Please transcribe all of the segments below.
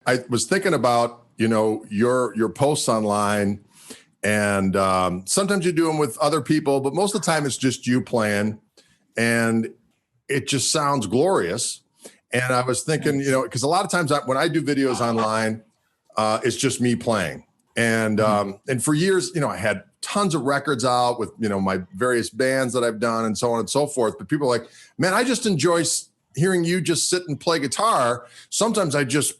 I was thinking about, your posts online, and sometimes you do them with other people, but most of the time it's just you playing, and it just sounds glorious. And I was thinking, because a lot of times when I do videos online, it's just me playing. And for years, I had tons of records out with, my various bands that I've done and so on and so forth. But people are like, man, I just enjoy hearing you just sit and play guitar. Sometimes I just,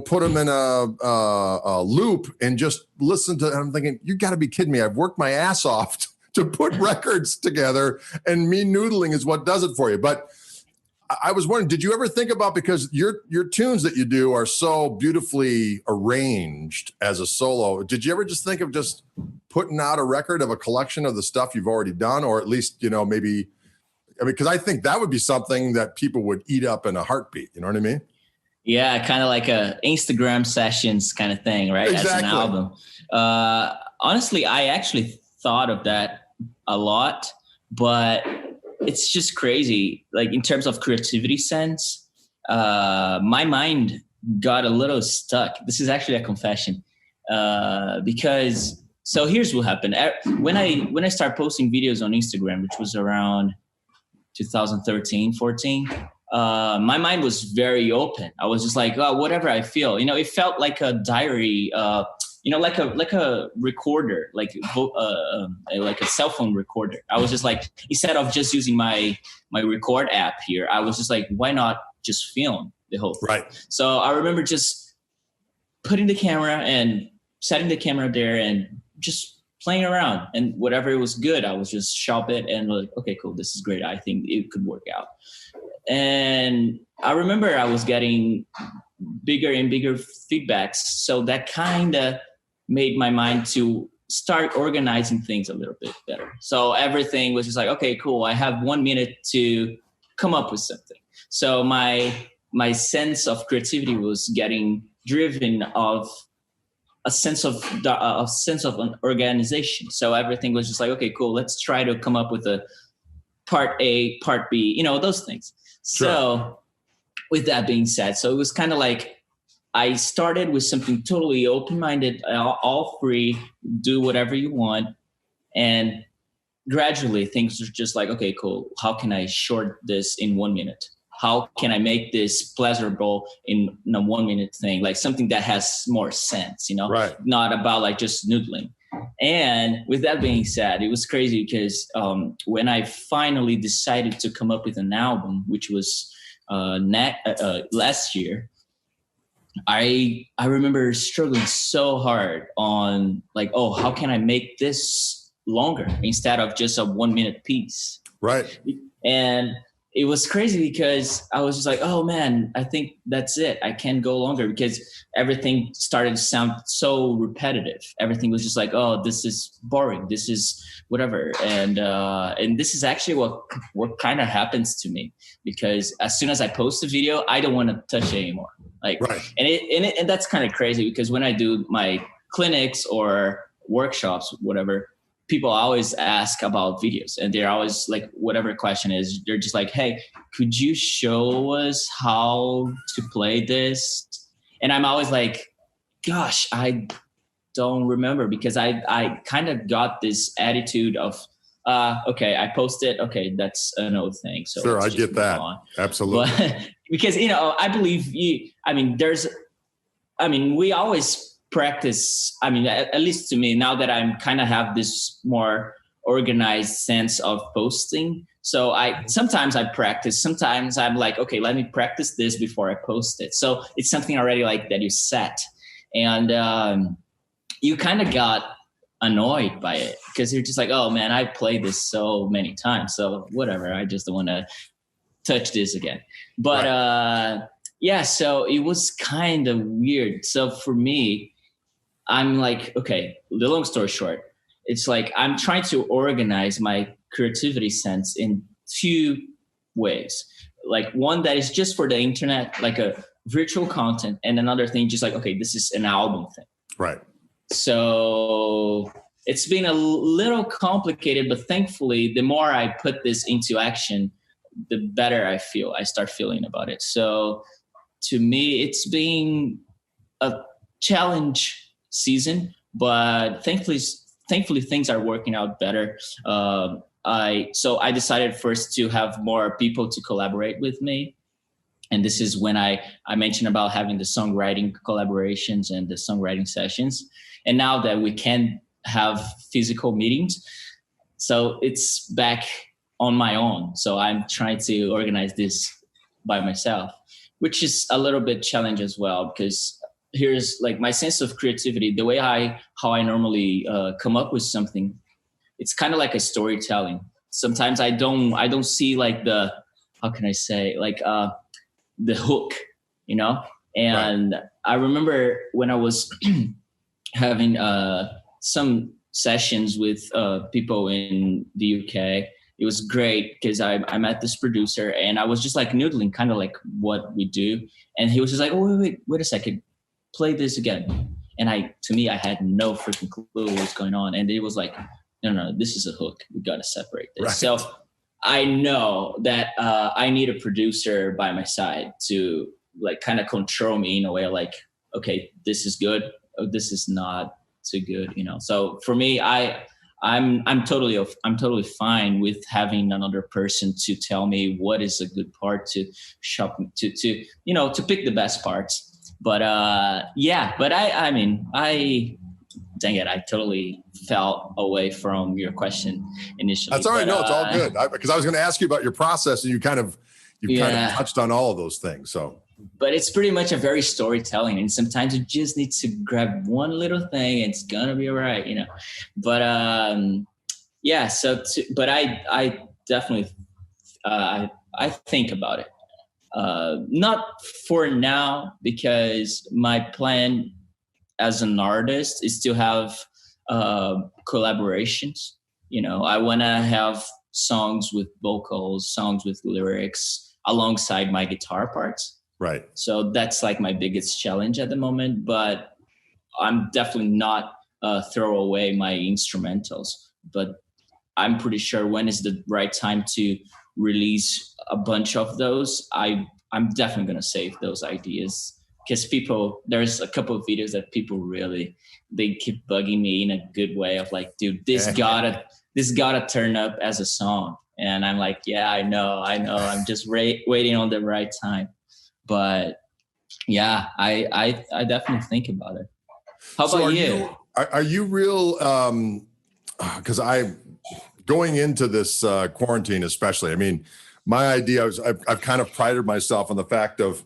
put them in a loop and just listen to, and I'm thinking, you got to be kidding me. I've worked my ass off to put records together, and me noodling is what does it for you. But I was wondering, did you ever think about, because your tunes that you do are so beautifully arranged as a solo, did you ever just think of just putting out a record of a collection of the stuff you've already done, or at least, maybe, because I think that would be something that people would eat up in a heartbeat. You know what I mean? Yeah, kind of like a Instagram sessions kind of thing, right? Exactly. As an album. Honestly, I actually thought of that a lot, but it's just crazy. Like in terms of creativity sense, my mind got a little stuck. This is actually a confession, because so here's what happened. When I started posting videos on Instagram, which was around 2013, 14, my mind was very open. I was just like, oh, whatever I feel, it felt like a diary, like a recorder, like a cell phone recorder. I was just like, instead of just using my record app here, I was just like, why not just film the whole thing? Right. So I remember just putting the camera and setting the camera there and just playing around, and whatever was good, I was just shop it and like, okay, cool, this is great. I think it could work out. And I remember I was getting bigger and bigger feedbacks. So that kind of made my mind to start organizing things a little bit better. So everything was just like, okay, cool. I have 1 minute to come up with something. So my sense of creativity was getting driven of a sense of an organization. So everything was just like, okay, cool. Let's try to come up with a part A, part B, those things. Sure. So with that being said, so it was kind of like, I started with something totally open-minded, all free, do whatever you want. And gradually things are just like, okay, cool. How can I short this in 1 minute? How can I make this pleasurable in a 1 minute thing? Like something that has more sense, Right. Not about like just noodling. And with that being said, it was crazy because when I finally decided to come up with an album, which was last year, I remember struggling so hard on like, oh, how can I make this longer instead of just a 1 minute piece? Right. And it was crazy because I was just like, oh man, I think that's it. I can't go longer, because everything started to sound so repetitive. Everything was just like, oh, this is boring. This is whatever. And this is actually what kind of happens to me, because as soon as I post a video, I don't want to touch it anymore. Like, right. And that's kind of crazy, because when I do my clinics or workshops, whatever, people always ask about videos, and they're always like, whatever question is, they're just like, hey, could you show us how to play this? And I'm always like, gosh, I don't remember, because I kind of got this attitude of, okay, I posted, okay, that's an old thing. So sure, I get that. Absolutely. But, because, I believe we always practice. At least to me, now that I'm kind of have this more organized sense of posting. So sometimes I practice, sometimes I'm like, okay, let me practice this before I post it. So it's something already like that you set. And you kind of got annoyed by it, because you're just like, oh man, I played this so many times. So whatever, I just don't want to touch this again. But right. Yeah, so it was kind of weird. So for me, I'm like, okay, the long story short, it's like I'm trying to organize my creativity sense in two ways. Like one that is just for the internet, like a virtual content, and another thing just like, okay, this is an album thing. Right. So it's been a little complicated, but thankfully, the more I put this into action, the better I start feeling about it. So to me, it's been a challenge season, but thankfully things are working out better. I decided first to have more people to collaborate with me. And this is when I mentioned about having the songwriting collaborations and the songwriting sessions. And now that we can have physical meetings, so it's back on my own. So I'm trying to organize this by myself, which is a little bit challenge as well, because here's like my sense of creativity, the way how I normally come up with something. It's kind of like a storytelling. Sometimes I don't see like the, how can I say, like the hook, you know? And right. I remember when I was having some sessions with people in the UK, it was great because I met this producer and I was just like noodling, kind of like what we do. And he was just like, oh, wait a second, play this again. And I had no freaking clue what was going on. And it was like, no, this is a hook. We got to separate this. Right. So I know that I need a producer by my side to like kind of control me in a way, like, okay, this is good. Oh, this is not too good, you know? So for me, I'm totally fine with having another person to tell me what is a good part to shop to pick the best parts. But dang it, I totally fell away from your question initially. That's all right. No, it's all good. Because I was going to ask you about your process, and you kind of touched on all of those things. So, but it's pretty much a very storytelling, and sometimes you just need to grab one little thing, and it's gonna be all right, you know. But but I definitely I think about it. Not for now, because my plan as an artist is to have collaborations. You know, I want to have songs with vocals, songs with lyrics alongside my guitar parts. Right. So that's like my biggest challenge at the moment, but I'm definitely not throw away my instrumentals, but I'm pretty sure when is the right time to release a bunch of those. I'm definitely going to save those ideas. Because there's a couple of videos that people they keep bugging me in a good way of like, dude, this gotta turn up as a song. And I'm like, yeah, I know. I'm just waiting on the right time. But yeah, I definitely think about it. How about you? Are you real? Because going into this quarantine, especially, I mean, my idea was I've kind of prided myself on the fact of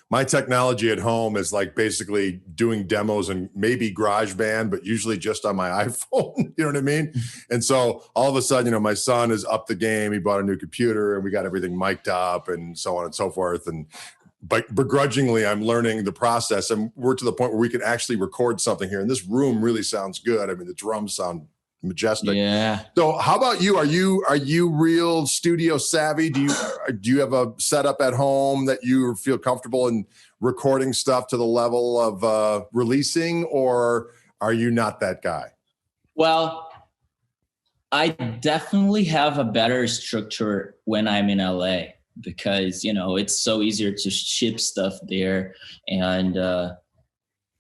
my technology at home is like basically doing demos and maybe GarageBand, but usually just on my iPhone. You know what I mean? And so all of a sudden, you know, my son is up the game. He bought a new computer and we got everything mic'd up and so on and so forth. But begrudgingly, I'm learning the process. And we're to the point where we can actually record something here. And this room really sounds good. I mean, the drums sound majestic. Yeah. So how about you? Are you real studio savvy? Do you have a setup at home that you feel comfortable in recording stuff to the level of releasing, or are you not that guy? Well, I definitely have a better structure when I'm in LA because, you know, it's so easier to ship stuff there. And I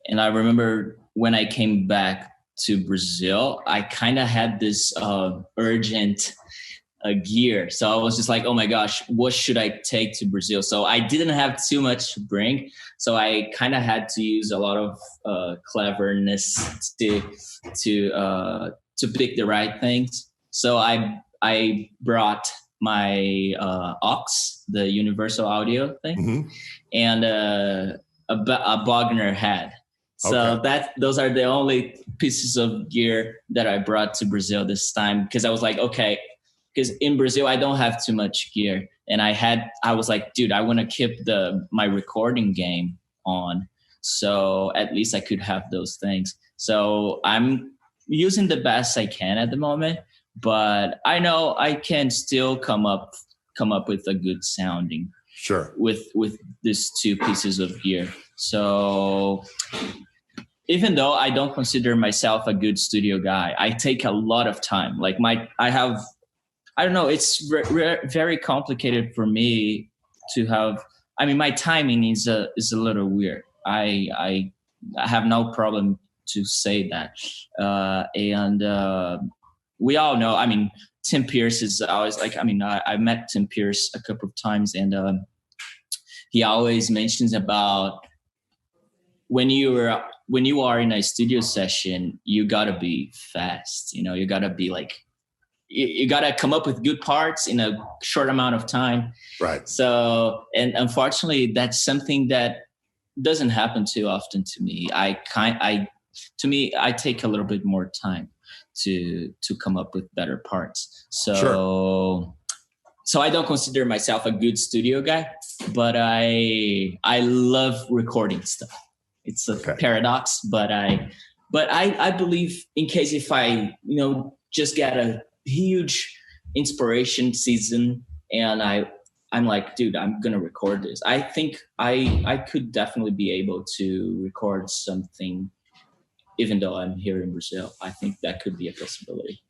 remember when I came back to Brazil, I kind of had this urgent gear. So I was just like, oh my gosh, what should I take to Brazil? So I didn't have too much to bring. So I kind of had to use a lot of cleverness to pick the right things. So I brought my aux, the universal audio thing, and a Bogner head. So those are the only pieces of gear that I brought to Brazil this time, because I was like, okay, because in Brazil I don't have too much gear, and I was like, dude, I want to keep my recording game on, so at least I could have those things. So I'm using the best I can at the moment, but I know I can still come up with a good sounding. Sure. With these two pieces of gear. So even though I don't consider myself a good studio guy, I take a lot of time. Like I don't know, it's very complicated for me to have, I mean, my timing is a little weird. I have no problem to say that. And we all know, I mean, Tim Pierce is always like, I mean, I met Tim Pierce a couple of times, and he always mentions about when you are in a studio session, you gotta be fast. You know, you gotta be like, you gotta come up with good parts in a short amount of time. Right. So, and unfortunately, that's something that doesn't happen too often to me. I take a little bit more time to come up with better parts. So, Sure. so I don't consider myself a good studio guy, but I love recording stuff. It's a paradox, but I believe in case if I, you know, just get a huge inspiration season and I'm like, dude, I'm going to record this. I think I could definitely be able to record something even though I'm here in Brazil. I think that could be a possibility.